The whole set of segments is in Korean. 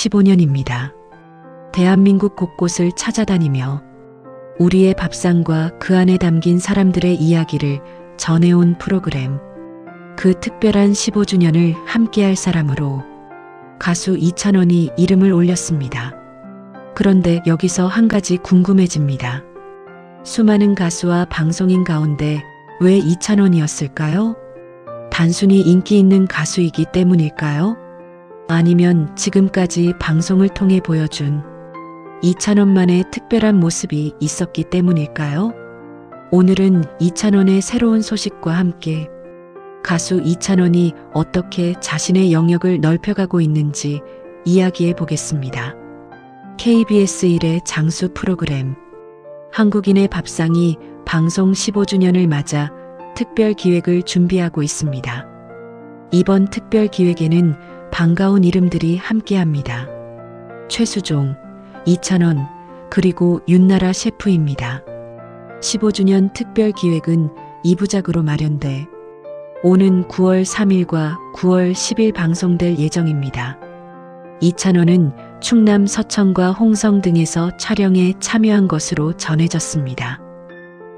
15년입니다. 대한민국 곳곳을 찾아다니며 우리의 밥상과 그 안에 담긴 사람들의 이야기를 전해온 프로그램. 그 특별한 15주년을 함께할 사람으로 가수 이찬원이 이름을 올렸습니다. 그런데 여기서 한 가지 궁금해집니다. 수많은 가수와 방송인 가운데 왜 이찬원이었을까요? 단순히 인기 있는 가수이기 때문일까요? 아니면 지금까지 방송을 통해 보여준 이찬원만의 특별한 모습이 있었기 때문일까요? 오늘은 이찬원의 새로운 소식과 함께 가수 이찬원이 어떻게 자신의 영역을 넓혀가고 있는지 이야기해 보겠습니다. KBS 1의 장수 프로그램 한국인의 밥상이 방송 15주년을 맞아 특별 기획을 준비하고 있습니다. 이번 특별 기획에는 반가운 이름들이 함께합니다. 최수종, 이찬원, 그리고 윤나라 셰프입니다. 15주년 특별 기획은 2부작으로 마련돼 오는 9월 3일과 9월 10일 방송될 예정입니다. 이찬원은 충남 서천과 홍성 등에서 촬영에 참여한 것으로 전해졌습니다.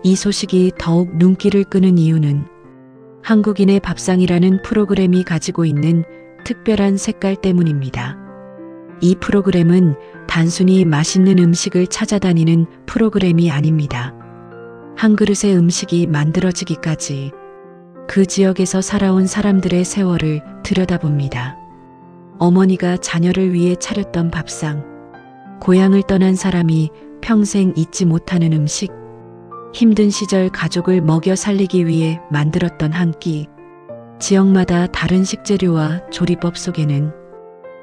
이 소식이 더욱 눈길을 끄는 이유는 한국인의 밥상이라는 프로그램이 가지고 있는 특별한 색깔 때문입니다. 이 프로그램은 단순히 맛있는 음식을 찾아다니는 프로그램이 아닙니다. 한 그릇의 음식이 만들어지기까지 그 지역에서 살아온 사람들의 세월을 들여다봅니다. 어머니가 자녀를 위해 차렸던 밥상, 고향을 떠난 사람이 평생 잊지 못하는 음식, 힘든 시절 가족을 먹여 살리기 위해 만들었던 한 끼, 지역마다 다른 식재료와 조리법 속에는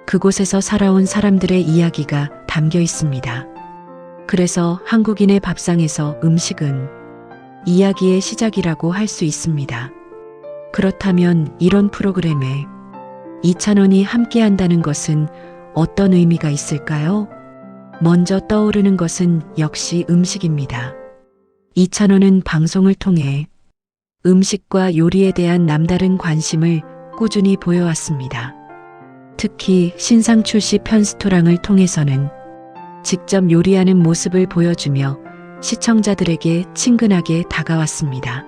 그곳에서 살아온 사람들의 이야기가 담겨 있습니다. 그래서 한국인의 밥상에서 음식은 이야기의 시작이라고 할 수 있습니다. 그렇다면 이런 프로그램에 이찬원이 함께한다는 것은 어떤 의미가 있을까요? 먼저 떠오르는 것은 역시 음식입니다. 이찬원은 방송을 통해 음식과 요리에 대한 남다른 관심을 꾸준히 보여왔습니다. 특히 신상 출시 편스토랑을 통해서는 직접 요리하는 모습을 보여주며 시청자들에게 친근하게 다가왔습니다.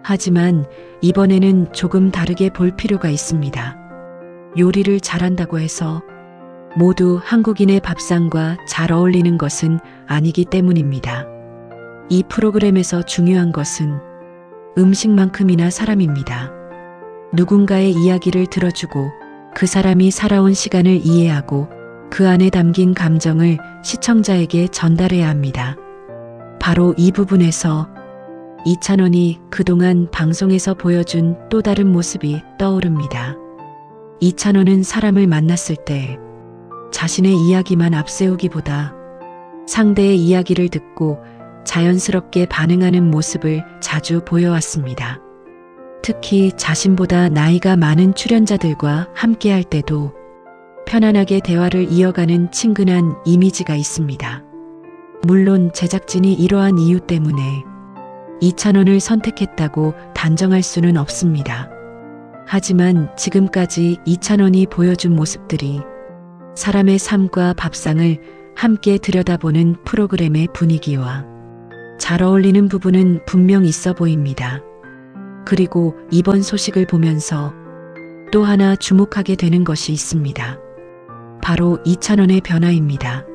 하지만 이번에는 조금 다르게 볼 필요가 있습니다. 요리를 잘한다고 해서 모두 한국인의 밥상과 잘 어울리는 것은 아니기 때문입니다. 이 프로그램에서 중요한 것은 음식만큼이나 사람입니다. 누군가의 이야기를 들어주고 그 사람이 살아온 시간을 이해하고 그 안에 담긴 감정을 시청자에게 전달해야 합니다. 바로 이 부분에서 이찬원이 그동안 방송에서 보여준 또 다른 모습이 떠오릅니다. 이찬원은 사람을 만났을 때 자신의 이야기만 앞세우기보다 상대의 이야기를 듣고 자연스럽게 반응하는 모습을 자주 보여왔습니다. 특히 자신보다 나이가 많은 출연자들과 함께할 때도 편안하게 대화를 이어가는 친근한 이미지가 있습니다. 물론 제작진이 이러한 이유 때문에 이찬원을 선택했다고 단정할 수는 없습니다. 하지만 지금까지 이찬원이 보여준 모습들이 사람의 삶과 밥상을 함께 들여다보는 프로그램의 분위기와 잘 어울리는 부분은 분명 있어 보입니다. 그리고 이번 소식을 보면서 또 하나 주목하게 되는 것이 있습니다. 바로 이찬원의 변화입니다.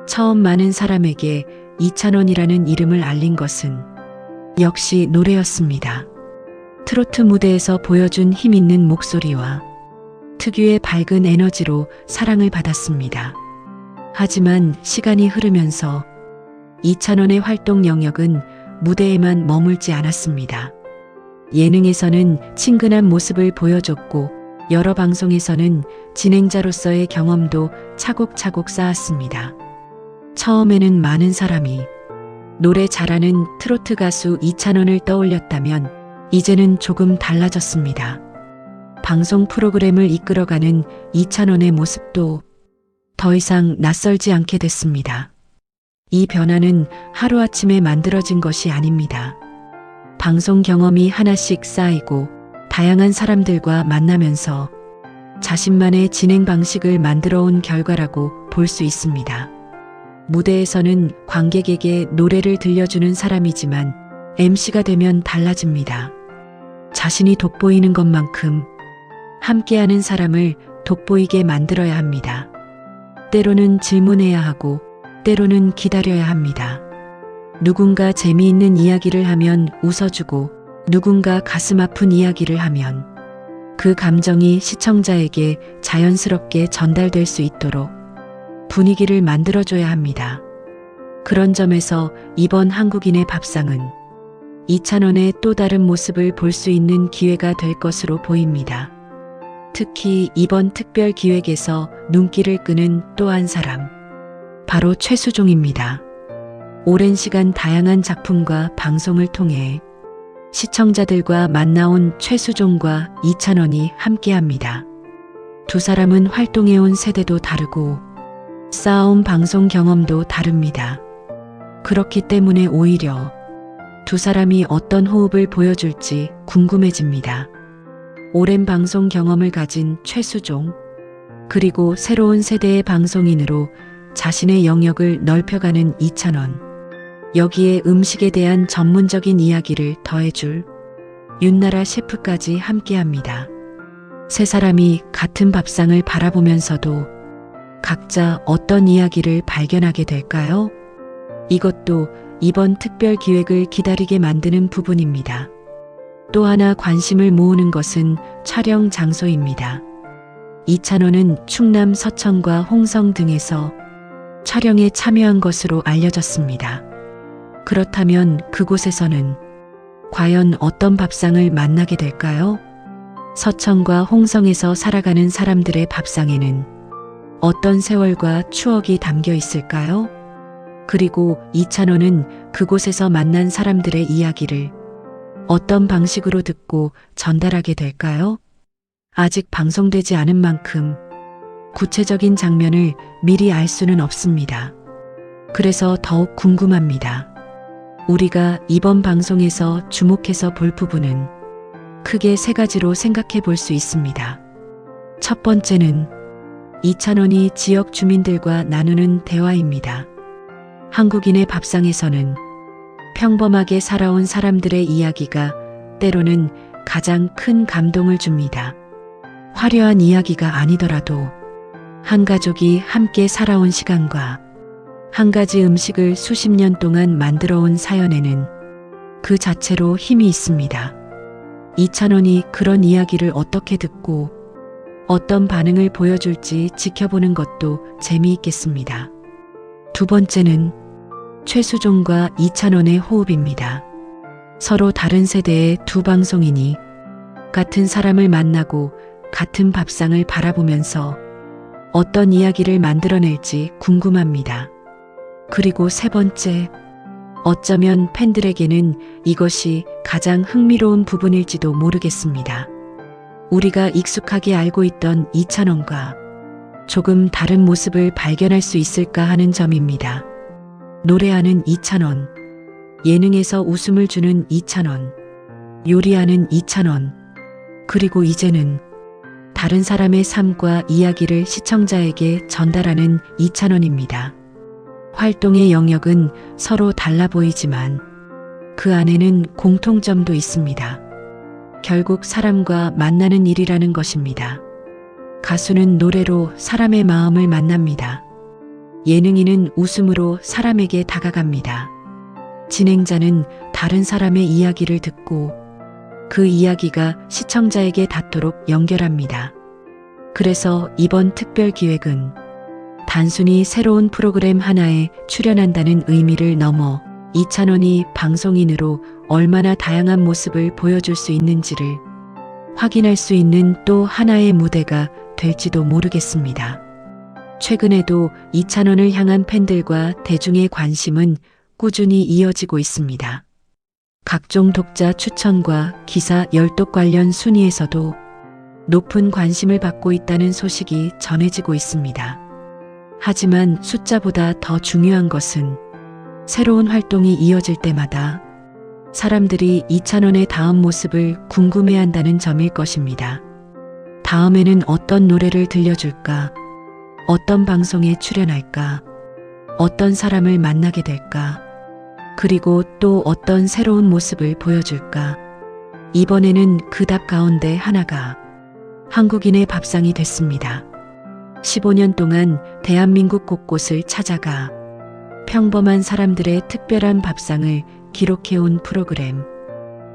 처음 많은 사람에게 이찬원이라는 이름을 알린 것은 역시 노래였습니다. 트로트 무대에서 보여준 힘 있는 목소리와 특유의 밝은 에너지로 사랑을 받았습니다. 하지만 시간이 흐르면서 이찬원의 활동 영역은 무대에만 머물지 않았습니다. 예능에서는 친근한 모습을 보여줬고 여러 방송에서는 진행자로서의 경험도 차곡차곡 쌓았습니다. 처음에는 많은 사람이 노래 잘하는 트로트 가수 이찬원을 떠올렸다면 이제는 조금 달라졌습니다. 방송 프로그램을 이끌어가는 이찬원의 모습도 더 이상 낯설지 않게 됐습니다. 이 변화는 하루아침에 만들어진 것이 아닙니다. 방송 경험이 하나씩 쌓이고 다양한 사람들과 만나면서 자신만의 진행 방식을 만들어 온 결과라고 볼 수 있습니다. 무대에서는 관객에게 노래를 들려주는 사람이지만 MC가 되면 달라집니다. 자신이 돋보이는 것만큼 함께하는 사람을 돋보이게 만들어야 합니다. 때로는 질문해야 하고 때로는 기다려야 합니다. 누군가 재미있는 이야기를 하면 웃어주고 누군가 가슴 아픈 이야기를 하면 그 감정이 시청자에게 자연스럽게 전달될 수 있도록 분위기를 만들어줘야 합니다. 그런 점에서 이번 한국인의 밥상은 이찬원의 또 다른 모습을 볼 수 있는 기회가 될 것으로 보입니다. 특히 이번 특별 기획에서 눈길을 끄는 또 한 사람, 바로 최수종입니다. 오랜 시간 다양한 작품과 방송을 통해 시청자들과 만나온 최수종과 이찬원이 함께합니다. 두 사람은 활동해온 세대도 다르고 쌓아온 방송 경험도 다릅니다. 그렇기 때문에 오히려 두 사람이 어떤 호흡을 보여줄지 궁금해집니다. 오랜 방송 경험을 가진 최수종, 그리고 새로운 세대의 방송인으로 자신의 영역을 넓혀가는 이찬원, 여기에 음식에 대한 전문적인 이야기를 더해줄 윤나라 셰프까지 함께합니다. 세 사람이 같은 밥상을 바라보면서도 각자 어떤 이야기를 발견하게 될까요? 이것도 이번 특별 기획을 기다리게 만드는 부분입니다. 또 하나 관심을 모으는 것은 촬영 장소입니다. 이찬원은 충남 서천과 홍성 등에서 촬영에 참여한 것으로 알려졌습니다. 그렇다면 그곳에서는 과연 어떤 밥상을 만나게 될까요? 서천과 홍성에서 살아가는 사람들의 밥상에는 어떤 세월과 추억이 담겨 있을까요? 그리고 이찬원은 그곳에서 만난 사람들의 이야기를 어떤 방식으로 듣고 전달하게 될까요? 아직 방송되지 않은 만큼 구체적인 장면을 미리 알 수는 없습니다. 그래서 더욱 궁금합니다. 우리가 이번 방송에서 주목해서 볼 부분은 크게 세 가지로 생각해 볼 수 있습니다. 첫 번째는 이찬원이 지역 주민들과 나누는 대화입니다. 한국인의 밥상에서는 평범하게 살아온 사람들의 이야기가 때로는 가장 큰 감동을 줍니다. 화려한 이야기가 아니더라도 한 가족이 함께 살아온 시간과 한 가지 음식을 수십 년 동안 만들어 온 사연에는 그 자체로 힘이 있습니다. 이찬원이 그런 이야기를 어떻게 듣고 어떤 반응을 보여줄지 지켜보는 것도 재미있겠습니다. 두 번째는 최수종과 이찬원의 호흡입니다. 서로 다른 세대의 두 방송인이 같은 사람을 만나고 같은 밥상을 바라보면서 어떤 이야기를 만들어낼지 궁금합니다. 그리고 세 번째, 어쩌면 팬들에게는 이것이 가장 흥미로운 부분일지도 모르겠습니다. 우리가 익숙하게 알고 있던 이찬원과 조금 다른 모습을 발견할 수 있을까 하는 점입니다. 노래하는 이찬원, 예능에서 웃음을 주는 이찬원, 요리하는 이찬원, 그리고 이제는 다른 사람의 삶과 이야기를 시청자에게 전달하는 이찬원입니다. 활동의 영역은 서로 달라 보이지만 그 안에는 공통점도 있습니다. 결국 사람과 만나는 일이라는 것입니다. 가수는 노래로 사람의 마음을 만납니다. 예능인은 웃음으로 사람에게 다가갑니다. 진행자는 다른 사람의 이야기를 듣고 그 이야기가 시청자에게 닿도록 연결합니다. 그래서 이번 특별 기획은 단순히 새로운 프로그램 하나에 출연한다는 의미를 넘어 이찬원이 방송인으로 얼마나 다양한 모습을 보여줄 수 있는지를 확인할 수 있는 또 하나의 무대가 될지도 모르겠습니다. 최근에도 이찬원을 향한 팬들과 대중의 관심은 꾸준히 이어지고 있습니다. 각종 독자 추천과 기사 열독 관련 순위에서도 높은 관심을 받고 있다는 소식이 전해지고 있습니다. 하지만 숫자보다 더 중요한 것은 새로운 활동이 이어질 때마다 사람들이 이찬원의 다음 모습을 궁금해한다는 점일 것입니다. 다음에는 어떤 노래를 들려줄까? 어떤 방송에 출연할까? 어떤 사람을 만나게 될까? 그리고 또 어떤 새로운 모습을 보여줄까? 이번에는 그 답 가운데 하나가 한국인의 밥상이 됐습니다. 15년 동안 대한민국 곳곳을 찾아가 평범한 사람들의 특별한 밥상을 기록해온 프로그램.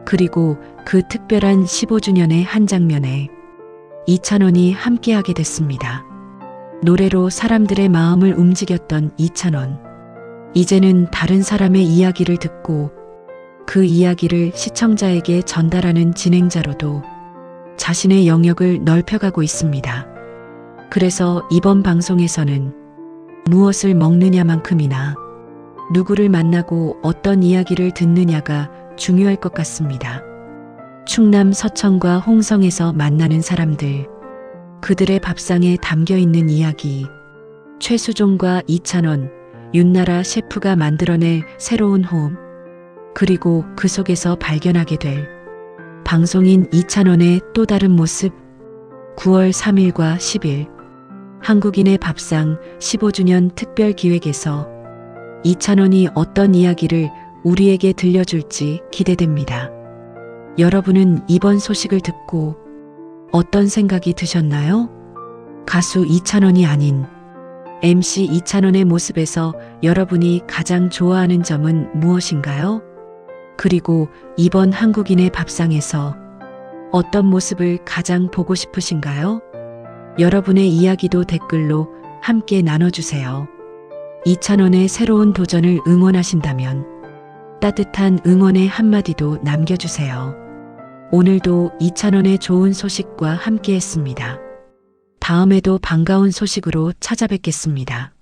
그리고 그 특별한 15주년의 한 장면에 이찬원이 함께하게 됐습니다. 노래로 사람들의 마음을 움직였던 이찬원. 이제는 다른 사람의 이야기를 듣고 그 이야기를 시청자에게 전달하는 진행자로도 자신의 영역을 넓혀가고 있습니다. 그래서 이번 방송에서는 무엇을 먹느냐만큼이나 누구를 만나고 어떤 이야기를 듣느냐가 중요할 것 같습니다. 충남 서천과 홍성에서 만나는 사람들, 그들의 밥상에 담겨 있는 이야기, 최수종과 이찬원, 윤나라 셰프가 만들어낼 새로운 호흡, 그리고 그 속에서 발견하게 될 방송인 이찬원의 또 다른 모습. 9월 3일과 10일 한국인의 밥상 15주년 특별 기획에서 이찬원이 어떤 이야기를 우리에게 들려줄지 기대됩니다. 여러분은 이번 소식을 듣고 어떤 생각이 드셨나요? 가수 이찬원이 아닌 MC 이찬원의 모습에서 여러분이 가장 좋아하는 점은 무엇인가요? 그리고 이번 한국인의 밥상에서 어떤 모습을 가장 보고 싶으신가요? 여러분의 이야기도 댓글로 함께 나눠주세요. 이찬원의 새로운 도전을 응원하신다면 따뜻한 응원의 한마디도 남겨주세요. 오늘도 이찬원의 좋은 소식과 함께했습니다. 다음에도 반가운 소식으로 찾아뵙겠습니다.